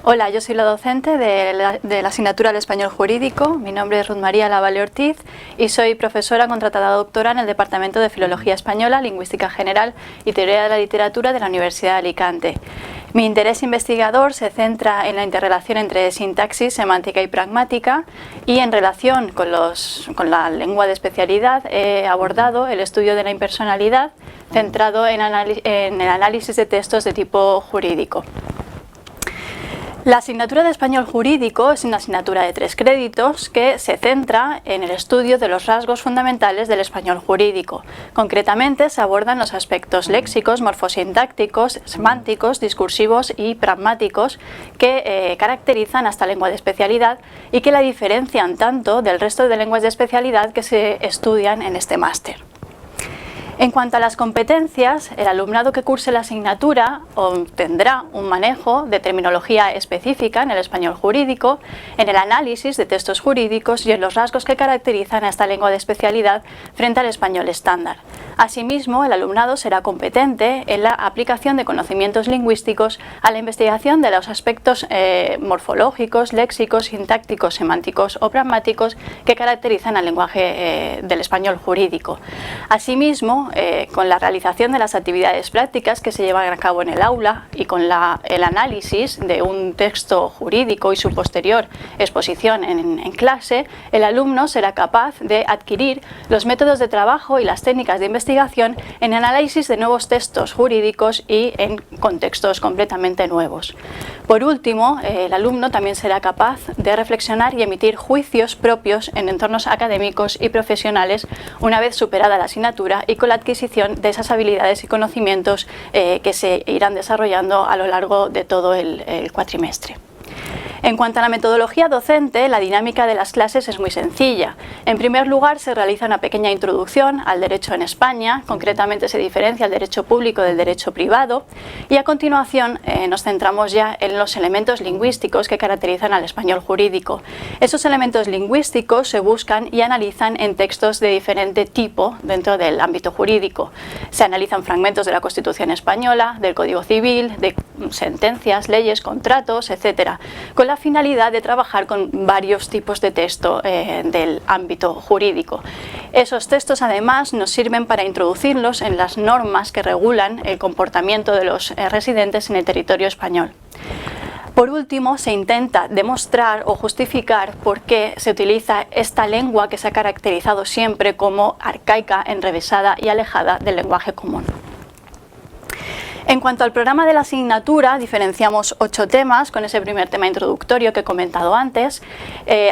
Hola, yo soy la docente de la asignatura de Español Jurídico. Mi nombre es Ruth María Lavalle Ortiz y soy profesora contratada doctora en el Departamento de Filología Española, Lingüística General y Teoría de la Literatura de la Universidad de Alicante. Mi interés investigador se centra en la interrelación entre sintaxis, semántica y pragmática, y en relación con la lengua de especialidad he abordado el estudio de la impersonalidad centrado en el análisis de textos de tipo jurídico. La asignatura de Español Jurídico es una asignatura de 3 créditos que se centra en el estudio de los rasgos fundamentales del español jurídico. Concretamente se abordan los aspectos léxicos, morfosintácticos, semánticos, discursivos y pragmáticos que caracterizan a esta lengua de especialidad y que la diferencian tanto del resto de lenguas de especialidad que se estudian en este máster. En cuanto a las competencias, el alumnado que curse la asignatura obtendrá un manejo de terminología específica en el español jurídico, en el análisis de textos jurídicos y en los rasgos que caracterizan a esta lengua de especialidad frente al español estándar. Asimismo, el alumnado será competente en la aplicación de conocimientos lingüísticos a la investigación de los aspectos morfológicos, léxicos, sintácticos, semánticos o pragmáticos que caracterizan al lenguaje del español jurídico. Asimismo, con la realización de las actividades prácticas que se llevan a cabo en el aula y con el análisis de un texto jurídico y su posterior exposición en clase, el alumno será capaz de adquirir los métodos de trabajo y las técnicas de investigación en análisis de nuevos textos jurídicos y en contextos completamente nuevos. Por último, el alumno también será capaz de reflexionar y emitir juicios propios en entornos académicos y profesionales una vez superada la asignatura y con la adquisición de esas habilidades y conocimientos que se irán desarrollando a lo largo de todo el cuatrimestre. En cuanto a la metodología docente, la dinámica de las clases es muy sencilla. En primer lugar, se realiza una pequeña introducción al derecho en España, concretamente se diferencia el derecho público del derecho privado, y a continuación nos centramos ya en los elementos lingüísticos que caracterizan al español jurídico. Esos elementos lingüísticos se buscan y analizan en textos de diferente tipo dentro del ámbito jurídico. Se analizan fragmentos de la Constitución española, del Código Civil, de sentencias, leyes, contratos, etc., con la finalidad de trabajar con varios tipos de texto del ámbito jurídico. Esos textos además nos sirven para introducirlos en las normas que regulan el comportamiento de los residentes en el territorio español. Por último, se intenta demostrar o justificar por qué se utiliza esta lengua que se ha caracterizado siempre como arcaica, enrevesada y alejada del lenguaje común. En cuanto al programa de la asignatura, diferenciamos 8 temas con ese primer tema introductorio que he comentado antes.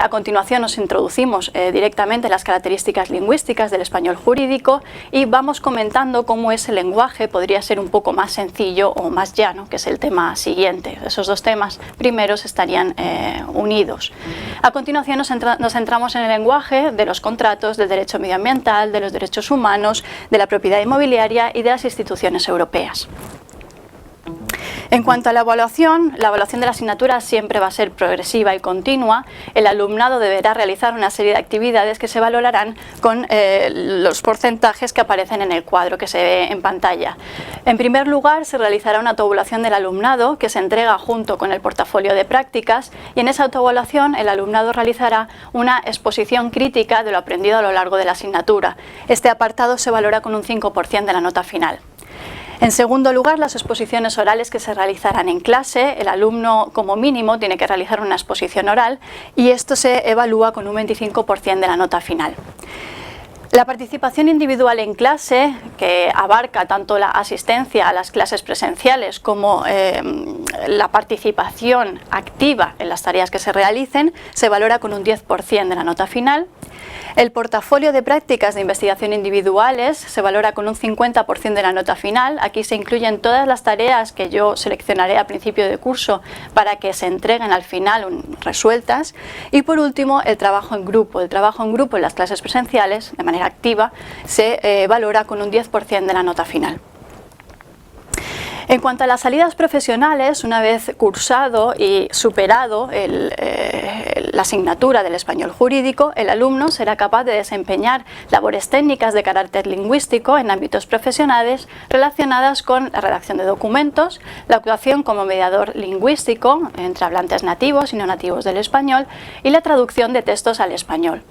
A continuación nos introducimos directamente en las características lingüísticas del español jurídico y vamos comentando cómo ese lenguaje podría ser un poco más sencillo o más llano, que es el tema siguiente. Esos 2 temas primeros estarían unidos. A continuación nos centramos en el lenguaje de los contratos, del derecho medioambiental, de los derechos humanos, de la propiedad inmobiliaria y de las instituciones europeas. En cuanto a la evaluación de la asignatura siempre va a ser progresiva y continua. El alumnado deberá realizar una serie de actividades que se valorarán con los porcentajes que aparecen en el cuadro que se ve en pantalla. En primer lugar, se realizará una autoevaluación del alumnado que se entrega junto con el portafolio de prácticas, y en esa autoevaluación el alumnado realizará una exposición crítica de lo aprendido a lo largo de la asignatura. Este apartado se valora con un 5% de la nota final. En segundo lugar, las exposiciones orales que se realizarán en clase. El alumno como mínimo tiene que realizar una exposición oral y esto se evalúa con un 25% de la nota final. La participación individual en clase, que abarca tanto la asistencia a las clases presenciales como la participación activa en las tareas que se realicen, se valora con un 10% de la nota final. El portafolio de prácticas de investigación individuales se valora con un 50% de la nota final. Aquí se incluyen todas las tareas que yo seleccionaré a principio de curso para que se entreguen al final resueltas. Y por último, el trabajo en grupo. El trabajo en grupo en las clases presenciales, de manera activa, se valora con un 10% de la nota final. En cuanto a las salidas profesionales, una vez cursado y superado la asignatura del español jurídico, el alumno será capaz de desempeñar labores técnicas de carácter lingüístico en ámbitos profesionales relacionadas con la redacción de documentos, la actuación como mediador lingüístico entre hablantes nativos y no nativos del español y la traducción de textos al español.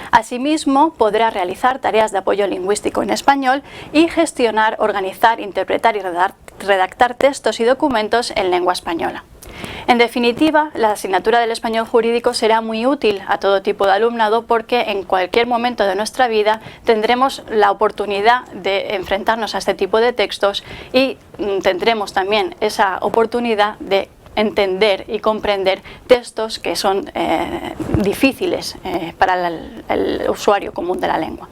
Asimismo, podrá realizar tareas de apoyo lingüístico en español y gestionar, organizar, interpretar y redactar textos y documentos en lengua española. En definitiva, la asignatura del español jurídico será muy útil a todo tipo de alumnado porque en cualquier momento de nuestra vida tendremos la oportunidad de enfrentarnos a este tipo de textos y tendremos también esa oportunidad de entender y comprender textos que son difíciles para el usuario común de la lengua.